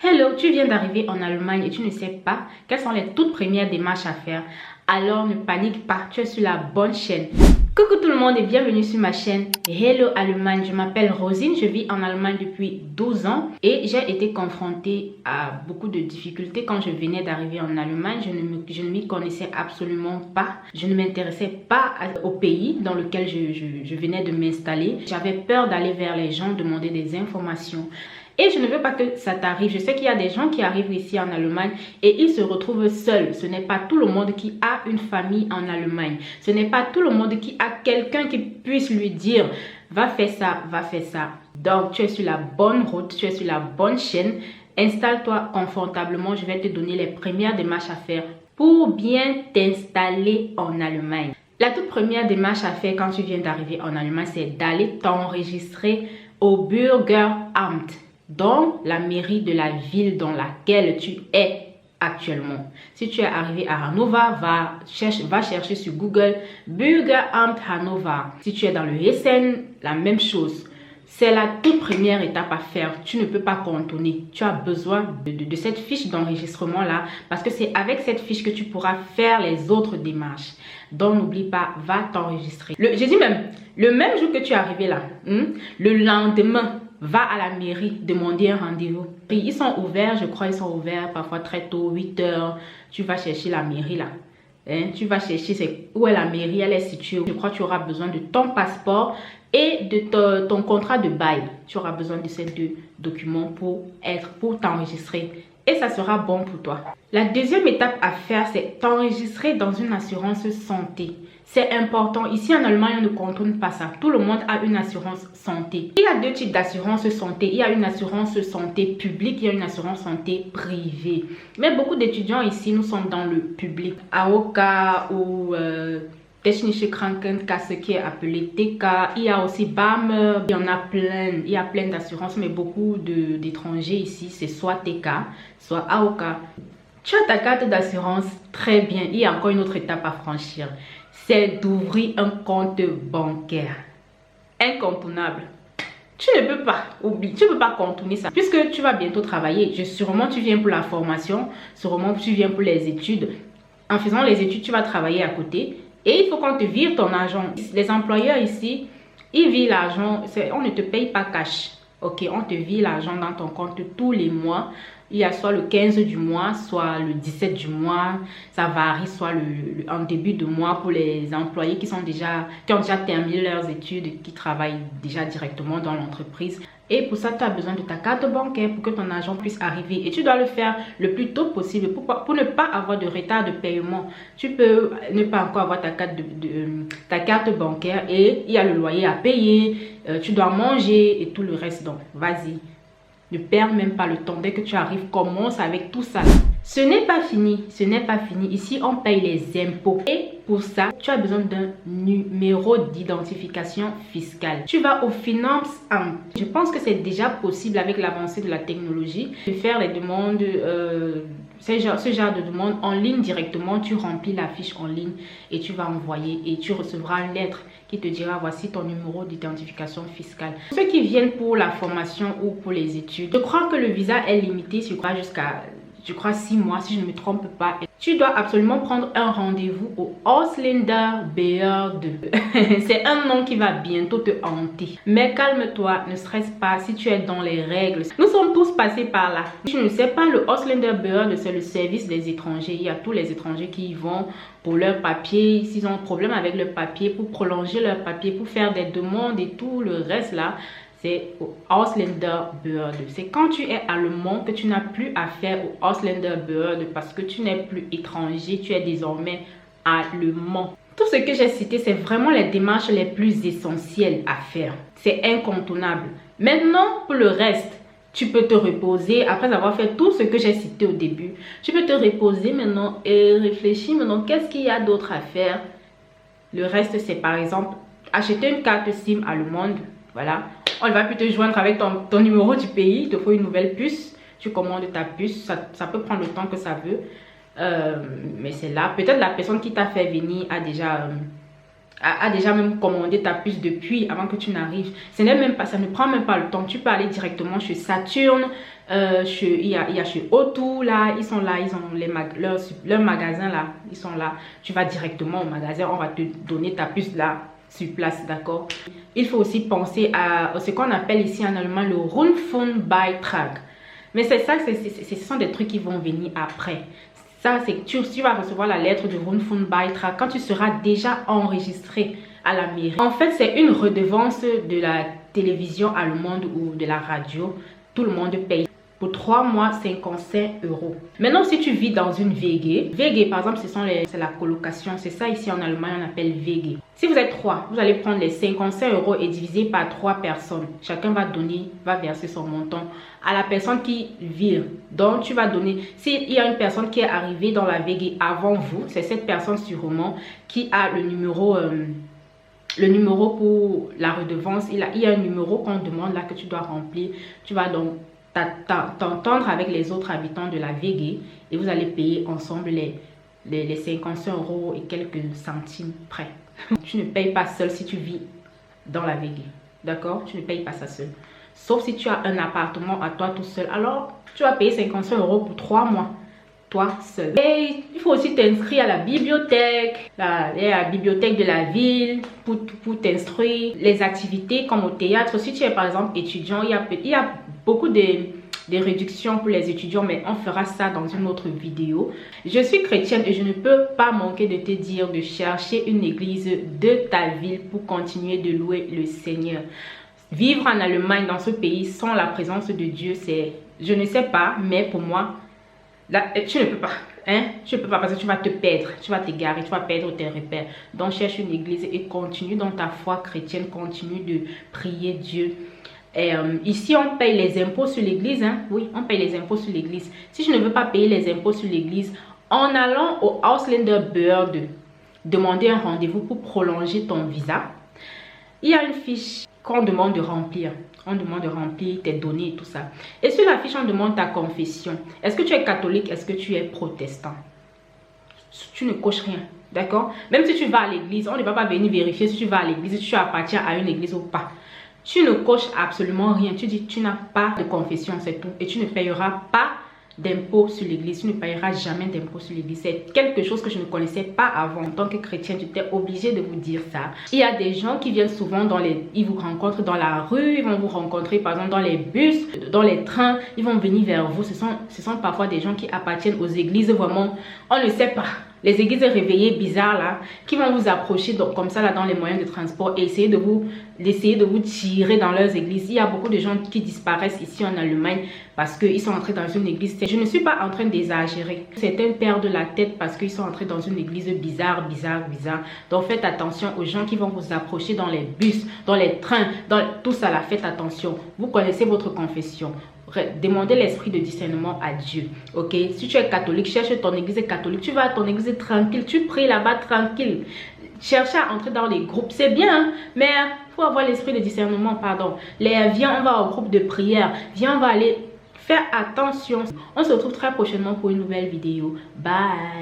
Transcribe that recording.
Hello, tu viens d'arriver en Allemagne et tu ne sais pas quelles sont les toutes premières démarches à faire. Alors ne panique pas, tu es sur la bonne chaîne. Coucou tout le monde et bienvenue sur ma chaîne Hello Allemagne. Je m'appelle Rosine, je vis en Allemagne depuis 12 ans et j'ai été confrontée à beaucoup de difficultés quand je venais d'arriver en Allemagne. Je ne m'y connaissais absolument pas. Je ne m'intéressais pas au pays dans lequel je venais de m'installer. J'avais peur d'aller vers les gens, demander des informations. Et je ne veux pas que ça t'arrive. Je sais qu'il y a des gens qui arrivent ici en Allemagne et ils se retrouvent seuls. Ce n'est pas tout le monde qui a une famille en Allemagne. Ce n'est pas tout le monde qui a quelqu'un qui puisse lui dire « va faire ça, va faire ça ». Donc, tu es sur la bonne route, tu es sur la bonne chaîne. Installe-toi confortablement. Je vais te donner les premières démarches à faire pour bien t'installer en Allemagne. La toute première démarche à faire quand tu viens d'arriver en Allemagne, c'est d'aller t'enregistrer au Bürgeramt, dans la mairie de la ville dans laquelle tu es actuellement. Si tu es arrivé à Hannover, va chercher sur Google Bürgeramt Hannover. Si tu es dans le Hessen, la même chose. C'est la toute première étape à faire. Tu ne peux pas contourner. Tu as besoin de cette fiche d'enregistrement là parce que c'est avec cette fiche que tu pourras faire les autres démarches. Donc n'oublie pas, va t'enregistrer. J'ai dit même, le même jour que tu es arrivé là, le lendemain, va à la mairie demander un rendez-vous. Ils sont ouverts, je crois ils sont ouverts parfois très tôt, 8 heures. Tu vas chercher la mairie là. Tu vas chercher où est la mairie, elle est située. Je crois que tu auras besoin de ton passeport et de ton contrat de bail. Tu auras besoin de ces deux documents pour t'enregistrer. Et ça sera bon pour toi. La deuxième étape à faire, c'est t'enregistrer dans une assurance santé. C'est important. Ici en Allemagne, on ne contourne pas ça. Tout le monde a une assurance santé. Il y a deux types d'assurance santé. Il y a une assurance santé publique, il y a une assurance santé privée. Mais beaucoup d'étudiants ici, nous sommes dans le public. AOK ou Technische Krankenkasse qui est appelé TK. Il y a aussi BAM. Il y en a plein. Il y a plein d'assurances, mais beaucoup d'étrangers ici, c'est soit TK, soit AOK. Tu as ta carte d'assurance, très bien. Il y a encore une autre étape à franchir. C'est d'ouvrir un compte bancaire. Incontournable. Tu ne peux pas oublier, tu ne peux pas contourner ça. Puisque tu vas bientôt travailler, sûrement tu viens pour la formation, sûrement tu viens pour les études. En faisant les études, tu vas travailler à côté. Et il faut qu'on te vire ton argent. Les employeurs ici, ils virent l'argent, on ne te paye pas cash. Ok, on te vire l'argent dans ton compte tous les mois. Il y a soit le 15 du mois, soit le 17 du mois. Ça varie, soit en début de mois pour les employés qui ont déjà terminé leurs études, qui travaillent déjà directement dans l'entreprise. Et pour ça, tu as besoin de ta carte bancaire pour que ton argent puisse arriver. Et tu dois le faire le plus tôt possible pour ne pas avoir de retard de paiement. Tu peux ne pas encore avoir ta carte bancaire et il y a le loyer à payer. Tu dois manger et tout le reste. Donc, vas-y. Ne perds même pas le temps. Dès que tu arrives, commence avec tout ça. Ce n'est pas fini. Ce n'est pas fini. Ici, on paye les impôts. Et pour ça, tu as besoin d'un numéro d'identification fiscale. Tu vas au Finanzamt. Je pense que c'est déjà possible avec l'avancée de la technologie de faire les demandes, ce genre de demande en ligne directement. Tu remplis la fiche en ligne et tu vas envoyer et tu recevras une lettre qui te dira voici ton numéro d'identification fiscale. Ceux qui viennent pour la formation ou pour les études, je crois que le visa est limité jusqu'à 6 mois si je ne me trompe pas. Tu dois absolument prendre un rendez-vous au Ausländerbehörde. C'est un nom qui va bientôt te hanter. Mais calme-toi, ne stresse pas si tu es dans les règles. Nous sommes tous passés par là. Si tu ne sais pas, le Ausländerbehörde, c'est le service des étrangers. Il y a tous les étrangers qui y vont pour leurs papiers. S'ils ont un problème avec leurs papiers, pour prolonger leurs papiers, pour faire des demandes et tout le reste là. C'est au Ausländerbehörde. C'est quand tu es allemand que tu n'as plus affaire au Ausländerbehörde parce que tu n'es plus étranger, tu es désormais allemand. Tout ce que j'ai cité, c'est vraiment les démarches les plus essentielles à faire. C'est incontournable. Maintenant, pour le reste, tu peux te reposer après avoir fait tout ce que j'ai cité au début. Tu peux te reposer maintenant et réfléchir maintenant qu'est-ce qu'il y a d'autre à faire. Le reste, c'est par exemple acheter une carte SIM allemande. Voilà. On ne va plus te joindre avec ton numéro du pays. Il te faut une nouvelle puce. Tu commandes ta puce. Ça peut prendre le temps que ça veut. Mais c'est là. Peut-être la personne qui t'a fait venir a déjà même commandé ta puce depuis avant que tu n'arrives. Ça ne prend même pas le temps. Tu peux aller directement chez Saturn. il y a chez O2 là, ils sont là, ils ont leur magasin là, ils sont là. Tu vas directement au magasin, on va te donner ta puce là sur place, d'accord? Il faut aussi penser à ce qu'on appelle ici en allemand le Rundfunkbeitrag. Mais c'est ça, ce sont des trucs qui vont venir après. Ça, c'est que tu vas recevoir la lettre du Rundfunkbeitrag quand tu seras déjà enregistré à la mairie. En fait, c'est une redevance de la télévision allemande ou de la radio. Tout le monde paye. Pour 3 mois, 55 €. Maintenant, si tu vis dans une WG, WG par exemple, c'est la colocation. C'est ça ici en Allemagne, on appelle WG. Si vous êtes 3, vous allez prendre les 55 € et diviser par 3 personnes. Chacun va verser son montant à la personne qui vire. Donc, tu vas donner, s'il y a une personne qui est arrivée dans la WG avant vous, c'est cette personne sûrement qui a le numéro pour la redevance. Il y a un numéro qu'on demande là que tu dois remplir. Tu vas donc t'entendre avec les autres habitants de la WG et vous allez payer ensemble les 55 € et quelques centimes près. Tu ne payes pas seul si tu vis dans la WG, d'accord? Tu ne payes pas ça seul. Sauf si tu as un appartement à toi tout seul. Alors, tu vas payer 55 € pour 3 mois. Toi seul. Et il faut aussi t'inscrire à la bibliothèque, la bibliothèque de la ville pour t'instruire. Les activités comme au théâtre, si tu es par exemple étudiant, il y a beaucoup de réductions pour les étudiants, mais on fera ça dans une autre vidéo. Je suis chrétienne et je ne peux pas manquer de te dire de chercher une église de ta ville pour continuer de louer le Seigneur. Vivre en Allemagne, dans ce pays, sans la présence de Dieu, c'est, je ne sais pas, mais pour moi, là, tu ne peux pas, hein? Tu ne peux pas parce que tu vas te perdre, tu vas t'égarer, tu vas perdre tes repères. Donc cherche une église et continue dans ta foi chrétienne, continue de prier Dieu. Et ici on paye les impôts sur l'église, hein? Oui, on paye les impôts sur l'église. Si je ne veux pas payer les impôts sur l'église, en allant au Ausländerbehörde, demander un rendez-vous pour prolonger ton visa, il y a une fiche qu'on demande de remplir. On demande de remplir tes données et tout ça. Et sur la fiche, on demande ta confession. Est-ce que tu es catholique? Est-ce que tu es protestant? Tu ne coches rien, d'accord? Même si tu vas à l'église, on ne va pas venir vérifier si tu vas à l'église, si tu appartiens à une église ou pas. Tu ne coches absolument rien. Tu dis tu n'as pas de confession, c'est tout. Et tu ne payeras pas d'impôt sur l'église. Tu ne payeras jamais d'impôt sur l'église. C'est quelque chose que je ne connaissais pas avant. En tant que chrétien, j'étais obligée de vous dire ça. Il y a des gens qui viennent souvent ils vous rencontrent dans la rue, ils vont vous rencontrer par exemple dans les bus, dans les trains, ils vont venir vers vous. Ce sont parfois des gens qui appartiennent aux églises vraiment, on ne sait pas. Les églises réveillées bizarres là, qui vont vous approcher donc, comme ça là dans les moyens de transport et essayer de vous tirer dans leurs églises. Il y a beaucoup de gens qui disparaissent ici en Allemagne parce qu'ils sont entrés dans une église. Je ne suis pas en train d'exagérer. Certains perdent la tête parce qu'ils sont entrés dans une église bizarre. Donc faites attention aux gens qui vont vous approcher dans les bus, dans les trains, dans tout ça là. Faites attention. Vous connaissez votre confession. Demandez l'esprit de discernement à Dieu, ok? Si tu es catholique, cherche ton église catholique. Tu vas à ton église tranquille, tu pries là-bas tranquille. Chercher à entrer dans les groupes, c'est bien, hein? Mais il faut avoir l'esprit de discernement, pardon. Viens, on va au groupe de prière. Viens, on va aller faire attention. On se retrouve très prochainement pour une nouvelle vidéo. Bye!